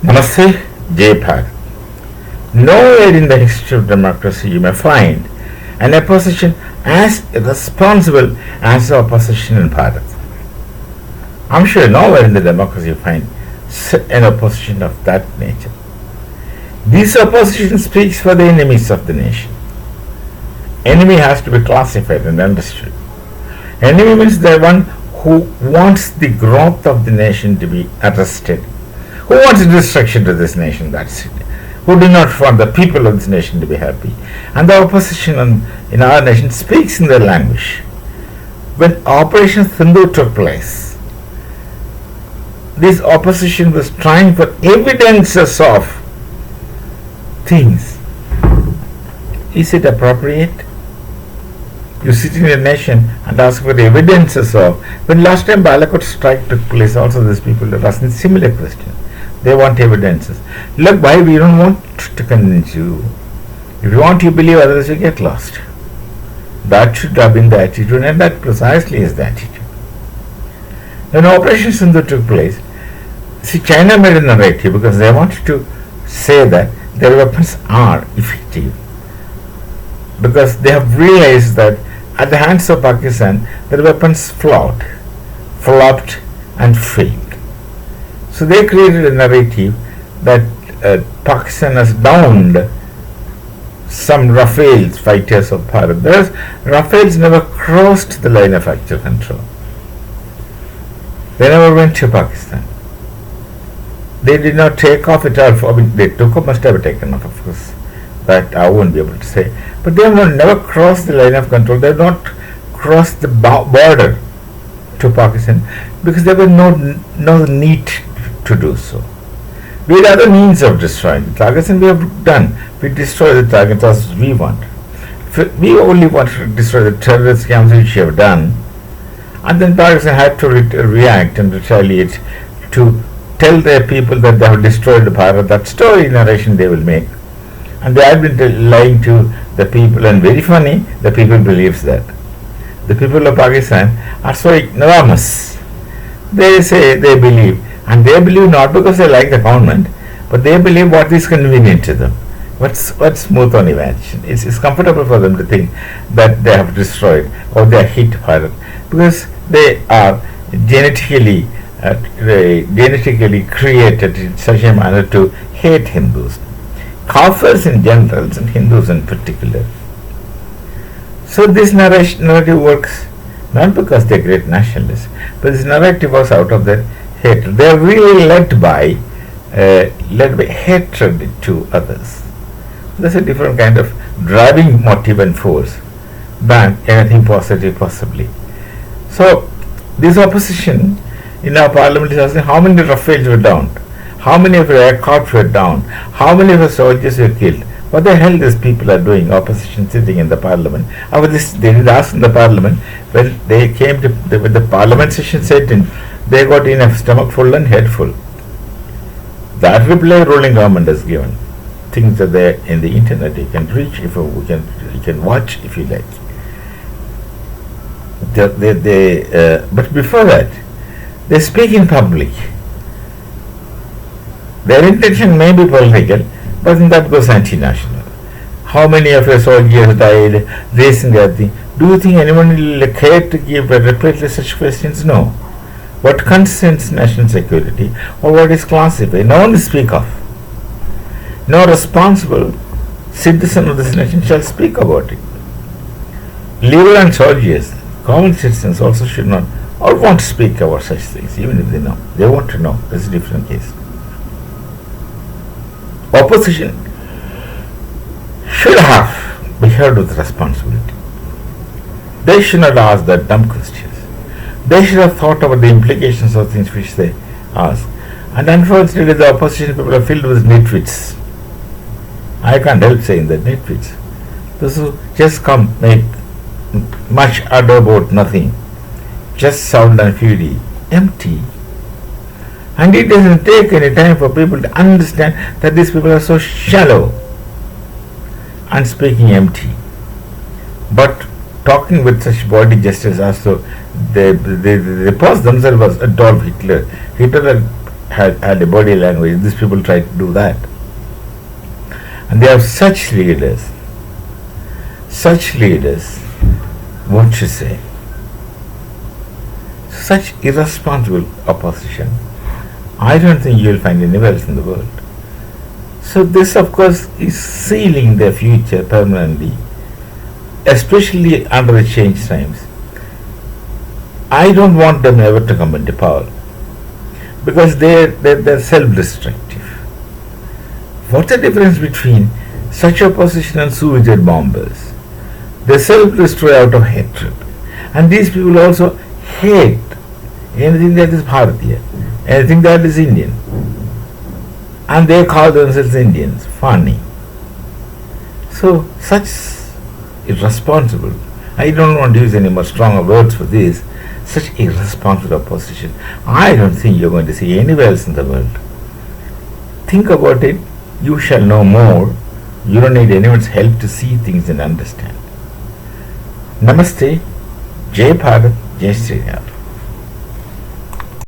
Namaste, Bharat. Nowhere in the history of democracy you may find an opposition as irresponsible as the opposition in Bharat. I'm sure nowhere in the democracy you find an opposition of that nature. This opposition speaks for the enemies of the nation. Enemy has to be classified and understood. Enemy means the one who wants the growth of the nation to be arrested, who wants destruction to this nation, that's it, who do not want the people of this nation to be happy. And the opposition in our nation speaks in their language. When Operation Sindhu took place, this opposition was trying for evidences of things. Is it appropriate? You sit in a nation and ask for the evidences of. When last time Balakot strike took place, also these people are asking similar question. They want evidences. Look, why we don't want to convince you. If you want, you believe, otherwise you get lost. That should have been the attitude, and that precisely is the attitude. When Operation Sindhu took place, see, China made a narrative because they wanted to say that their weapons are effective, because they have realized that at the hands of Pakistan their weapons flopped and failed. So they created a narrative that Pakistan has downed some Rafale fighters of Bharat. Whereas Rafales never crossed the line of actual control. They never went to Pakistan. They did not take off at all. I mean, they took off, must have taken off, of course. That I won't be able to say. But they have never crossed the line of control. They have not crossed the border to Pakistan because there was no need to do so. We had other means of destroying the targets, and we have done. We destroy the targets as we want. We only want to destroy the terrorist camps, which we have done, and then Pakistan had to react and retaliate to tell their people that they have destroyed Bharat. That story narration they will make, and they have been lying to the people, and very funny, the people believes that. The people of Pakistan are so enormous. They say they believe, and they believe not because they like the government, but they believe what is convenient to them, what's smooth on imagination. It's comfortable for them to think that they have destroyed or they are hit Bharat, because they are genetically created in such a manner to hate Hindus, Kafirs in general and Hindus in particular. So this narrative works not because they are great nationalists, but this narrative was out of their hatred. They are really led by hatred to others. That's a different kind of driving motive and force than anything positive possibly. So this opposition in our parliament is asking how many Rafales were downed, how many of our aircraft were down, how many of our soldiers were killed. What the hell these people are doing, opposition sitting in the parliament? After this, they did ask in the parliament. When they came to when the parliament session set in, they got in a stomach full and head full. That reply ruling government has given. Things are there in the internet. You can reach if you can watch if you like. But before that, they speak in public. Their intention may be political, but that goes anti-national. How many of your soldiers died? This and that thing. Do you think anyone will care to give a reply to such questions? No. What concerns national security or what is classified, no one will speak of. No responsible citizen of this nation shall speak about it. Legal and soldiers, common citizens also should not or won't speak about such things, even if they know. They want to know. That's a different case. Opposition should have behaved with responsibility. They should not ask that dumb questions. They should have thought about the implications of things which they ask. And unfortunately, the opposition people are filled with nitwits. I can't help saying that, nitwits. Those who just come, make much ado about nothing, just sound and fury, empty. And it doesn't take any time for people to understand that these people are so shallow and speaking empty. But talking with such body gestures as though they pose themselves as Adolf Hitler. Hitler had had a body language. These people try to do that. And they have such leaders, what to say, such irresponsible opposition. I don't think you will find anywhere else in the world. So this, of course, is sealing their future permanently, especially under the change times. I don't want them ever to come into power because they're self-destructive. What's the difference between such opposition and suicide bombers? They self-destroy out of hatred. And these people also hate anything that is Bharatiya, anything that is Indian. And they call themselves Indians. Funny. So, such irresponsible, I don't want to use any more stronger words for this, such irresponsible opposition, I don't think you're going to see anywhere else in the world. Think about it. You shall know more. You don't need anyone's help to see things and understand. Namaste. Jai Bharat. Jai Sri Ram.